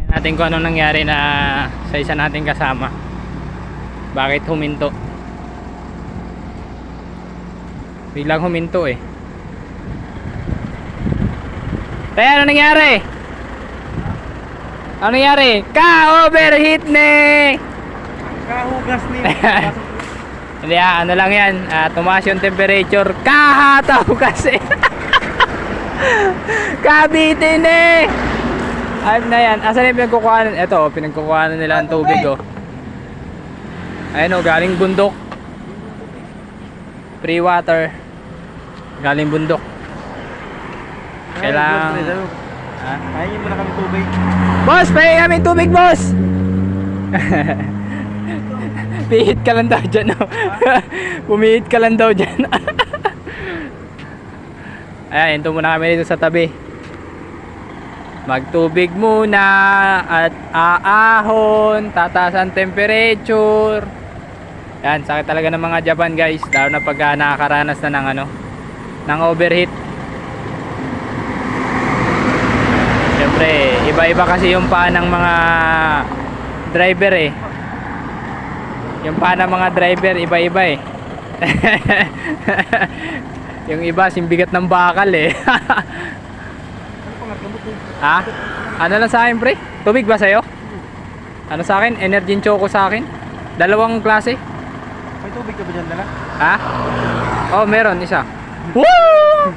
Natin kung ano nangyari na sa isa nating kasama. Bakit huminto? Biglang huminto eh. Kaya ano nangyari? Ano nangyari? Ka-overheat ni! Kahugas ni. Hindi ano lang yan. Tumaas yung temperature. Kahataw kasi. Kabitin eh! Ayun na yan. Asan yung pinagkukuhanan? Ito, pinagkukuhanan nila ang tubig oh. Ayun oh, galing bundok. Free water. Galing bundok. Kailangan... Pahingi mo na kami tubig. Boss, pahingi kami tubig, boss! Pihit ka lang daw dyan oh. Pumihit ka lang daw dyan. Ayan, ito muna kami dito sa tabi. Magtubig muna at aahon, tataas ang temperature. Yan, sakit talaga ng mga Japan guys, lalo na pag nakakaranas na ng ano, ng overheat. Siyempre, iba-iba kasi yung paa ng mga driver eh. Yung paa ng mga driver, iba-iba eh. Yung iba, simbigat ng bakal eh. Ha? Ano lang sa akin pre? Tubig ba sa'yo? Ano sa akin? Energy Choco sa akin. Dalawang klase. May tubig ka ba dyan dala? Ha? Oh, meron isa. Woo!